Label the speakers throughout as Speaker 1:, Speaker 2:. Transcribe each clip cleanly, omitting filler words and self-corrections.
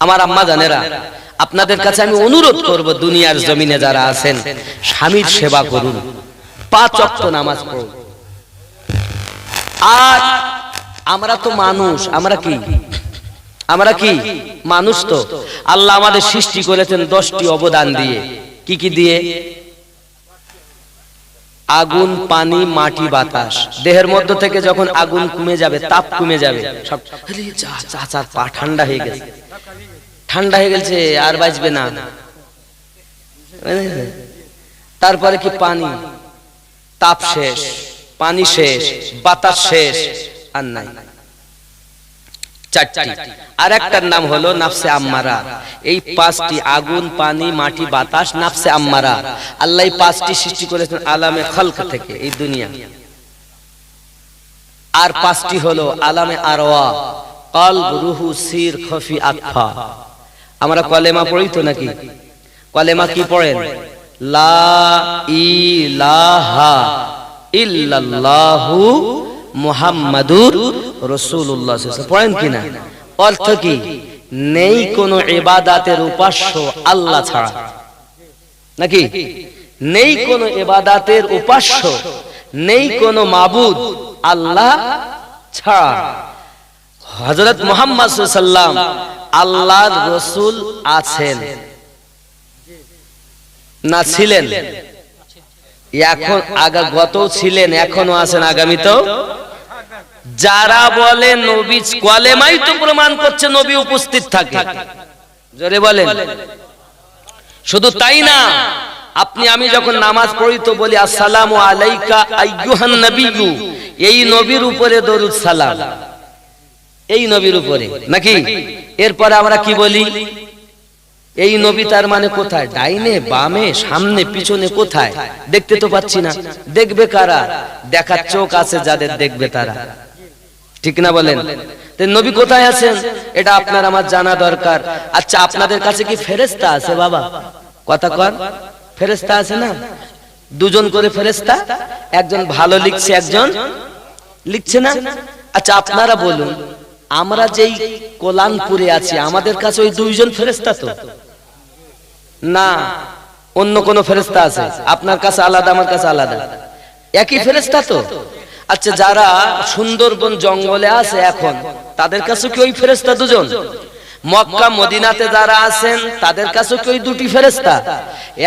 Speaker 1: আমার আম্মা জানেরা, আপনাদের কাছে আমি অনুরোধ করব, দুনিয়ার জমিনে যারা আছেন স্বামীর সেবা করুন, 5 ওয়াক্ত নামাজ পড়ুন। আর আমরা তো মানুষ, আমরা কি মানুষ? তো আল্লাহ আমাদের সৃষ্টি করেছেন 10টি অবদান দিয়ে। কি কি দিয়ে? আগুন, পানি, মাটি, বাতাস। দেহের মধ্য থেকে যখন আগুন কমে যাবে, তাপ কমে যাবে, সব চাচার পা ঠান্ডা হয়ে গেছে, ঠান্ডা হয়ে গেছে, আর বাঁচবে না। তারপরে কি? পানি, তাপ শেষ, পানি শেষ, বাতাস শেষ, আর নাই। 4টি। আর একটার নাম হলো নাফসে আম্মারা। এই 5টি, আগুন, পানি, মাটি, বাতাস, নাফসে আম্মারা, আল্লাহ এই 5টি সৃষ্টি করেছেন আলামে খালক থেকে, এই দুনিয়া। আর 5টি হলো আলামে আরওয়া, কলব, রুহু, সির, খফি, আতফা। আমরা কলেমা পড়ি তো নাকি? কলেমা কি পড়েন? লা ইলাহা ইল্লাল্লাহু মুহাম্মাদুর রাসূলুল্লাহ পড়েন কিনা? অর্থ কি? নেই কোনো ইবাদতের উপাস্য আল্লাহ ছাড়া, নাকি? নেই কোনো ইবাদতের উপাস্য, নেই কোনো মাবুদ আল্লাহ ছাড়া। হযরত মুহাম্মদ সাল্লাল্লাহু আলাইহি ওয়াসাল্লাম আল্লাহর রাসূল আছেন না? ছিলেন। এখন গত ছিলেন, এখনো আছেন, আগামীতেও। যারা বলে নবী, কলেমাই তো প্রমাণ করছে নবী উপস্থিত থাকে। জোরে বলেন। শুধু তাই না, আপনি আমি যখন নামাজ পড়ি তো বলি আসসালামু আলাইকা আইয়ুহান নবিয়্যু, এই নবীর উপরে দরুদ সালাম, এই নবীর উপরে, নাকি? এরপরে আমরা কি বলি? এই নবী, তার মানে কোথায়? ডাইনে, বামে, সামনে, পিছনে, কোথায়? দেখতে তো পাচ্ছি না। দেখবে কারা? দেখার চোখ আছে যাদের, দেখবে তারা। ঠিক না বলেন? নবী কোথায় আছেন এটা আপনার আমার জানা দরকার। আচ্ছা, আপনাদের কাছে কি ফেরেশতা আছে? বাবা কথা কর, ফেরেশতা আছে না? 2জন করে ফেরেশতা, একজন ভালো লিখছে, একজন লিখছে না। আচ্ছা, আপনারা বলুন, আমরা যেই কোলানপুরে আছি, আমাদের কাছে ওই 2জন ফেরেশতা তো না? অন্য কোন ফেরেশতা আছে? আপনার কাছে আলাদা, আমার কাছে আলাদা, একই ফেরেশতা তো। আচ্ছা, যারা সুন্দরবন জঙ্গলে আছে এখন, তাদের কাছে কি ওই ফেরেশতা 2জন? মক্কা মদিনাতে যারা আছেন, তাদের কাছে কি ওই 2টি ফেরেশতা?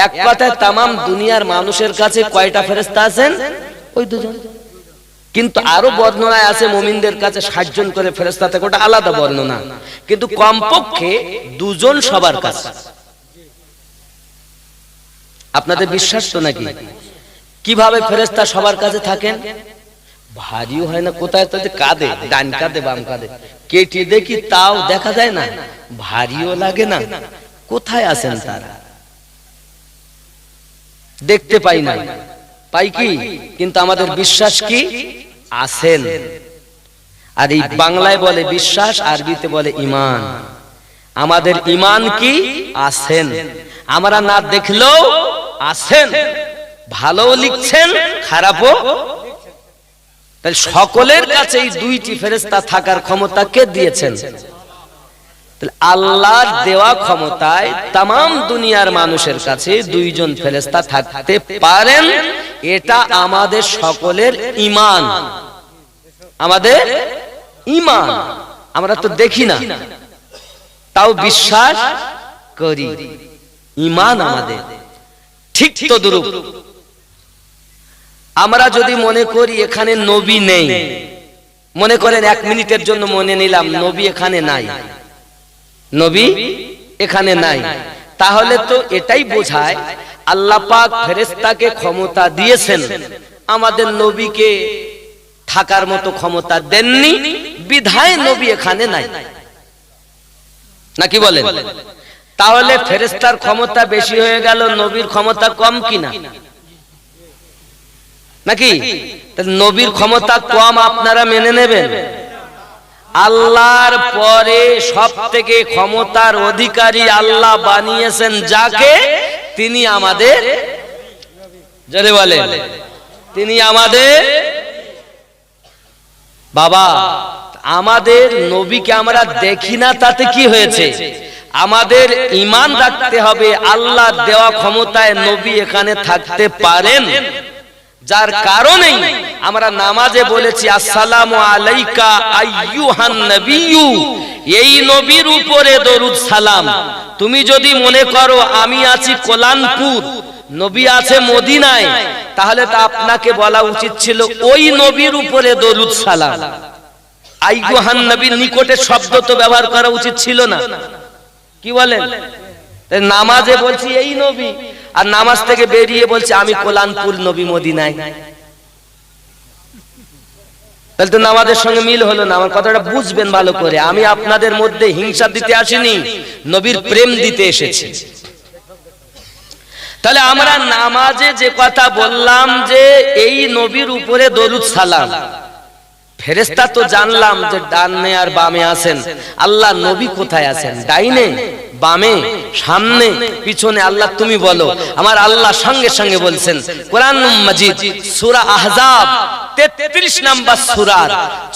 Speaker 1: এক কথায় তামাম দুনিয়ার মানুষের কাছে কয়টা ফেরেশতা আছেন? ওই 2জন। কিন্তু আরো বর্ণনায় আছে মুমিনদের কাছে 60 জন করে ফেরেশতা থাকে, ওটা আলাদা বর্ণনা। কিন্তু কমপক্ষে 2জন সবার কাছে। আপনাদের বিশ্বাস তো নাকি? কিভাবে ফেরেশতা সবার কাছে থাকেন? ভারীও হয় না, কোথায় তো কাঁধে, ডান কাঁধে, বাম কাঁধে, কেটে দেখি তাও দেখা যায় না, ভারীও লাগে না। কোথায় আছেন তারা? দেখতে পাই না, পাই কি? কিন্তু আমাদের বিশ্বাস কি? আছেন। আর এই বাংলায় বলে বিশ্বাস, আরবিতে বলে ঈমান। আমাদের ঈমান কি? আছেন। আমরা না দেখলেও আছেন, ভালো লিখছেন, খারাপও। তাহলে সকলের কাছে এই 2টি ফেরেশতা থাকার ক্ষমতা কে দিয়েছেন? তাহলে আল্লাহর দেওয়া ক্ষমতায় তামাম দুনিয়ার মানুষের কাছে 2জন ফেরেশতা থাকতে পারেন। এটা আমাদের সকলের ঈমান, আমাদের ঈমান। আমরা তো দেখি না, তাও বিশ্বাস করি, ঈমান আমাদের। ঠিক তো দুরূপ আমরা যদি মনে করি এখানে নবী নেই, মনে করেন 1 মিনিটের জন্য মনে নিলাম নবী এখানে নাই, নবী এখানে নাই, তাহলে তো এটাই বোঝায় আল্লাহ পাক ফেরেশতাকে ক্ষমতা দিয়েছেন, আমাদের নবীকে থাকার মতো ক্ষমতা দেননি, বিধায় নবী এখানে নাই। নাকি বলেন? তাহলে ফেরেশতার ক্ষমতা বেশি হয়ে গেল, নবীর ক্ষমতা কম কিনা? নাকি? নবীর ক্ষমতা কম আপনারা মেনে নেবেন? আল্লাহর পরে সবথেকে ক্ষমতার অধিকারী আল্লাহ বানিয়েছেন যাকে, তিনি আমাদের, জোরে বলেন, তিনি আমাদের বাবা। আমাদের নবীকে আমরা দেখি না, তাতে কি হয়েছে? আমাদের ঈমান রাখতে হবে আল্লাহ দেওয়া ক্ষমতায় নবী এখানে থাকতে পারেন, যার কারণেই আমরা নামাজে বলেছি আসসালামু আলাইকা আইয়ুহান নবিয়্যু, এই নবীর উপরে দরুদ সালাম। তুমি যদি মনে করো আমি আছি কোলানপুর, নবী আছে মদিনায়, তাহলে তা আপনাকে বলা উচিত ছিল ওই নবীর উপরে দরুদ সালাম। আইয়ুহান নবীর নিকটে শব্দ তো ব্যবহার করা উচিত ছিল না, কি বলেন? নামাজে বলছি এই নবী, আর নামাজ থেকে বেরিয়ে বলছে আমি কোলানপুর, নবী মদিনায়, তাহলে তো নামাজের সঙ্গে মিল হলো না। আমার কথাটা বুঝবেন ভালো করে, আমি আপনাদের মধ্যে হিংসা দিতে আসিনি, নবীর প্রেম দিতে এসেছি। তাহলে আমরা নামাজে যে কথা বললাম যে এই নবীর উপরে দরুদ সালাম, ফেরেশতা তো জানলাম যে ডানে আর বামে আছেন, আল্লাহ নবী কোথায় আছেন? ডাইনে, বামে, সামনে, পিছনে? আল্লাহ তুমি বলো। আমার আল্লাহ সঙ্গে সঙ্গে বলছেন কোরআন মাজিদ সূরা আহজাব 33 নম্বর সূরার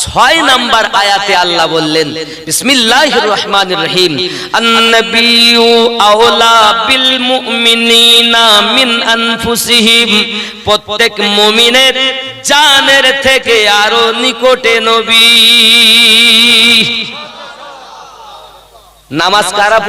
Speaker 1: 6 নম্বর আয়াতে আল্লাহ বললেন বিসমিল্লাহির রহমানির রহিম, আন-নাবিয়্যু আওলা বিল মুমিনিনা মিন আনফুসিহিম, প্রত্যেক মুমিনের জানের থেকে আরো নিকটে নবী। নামাজ কারা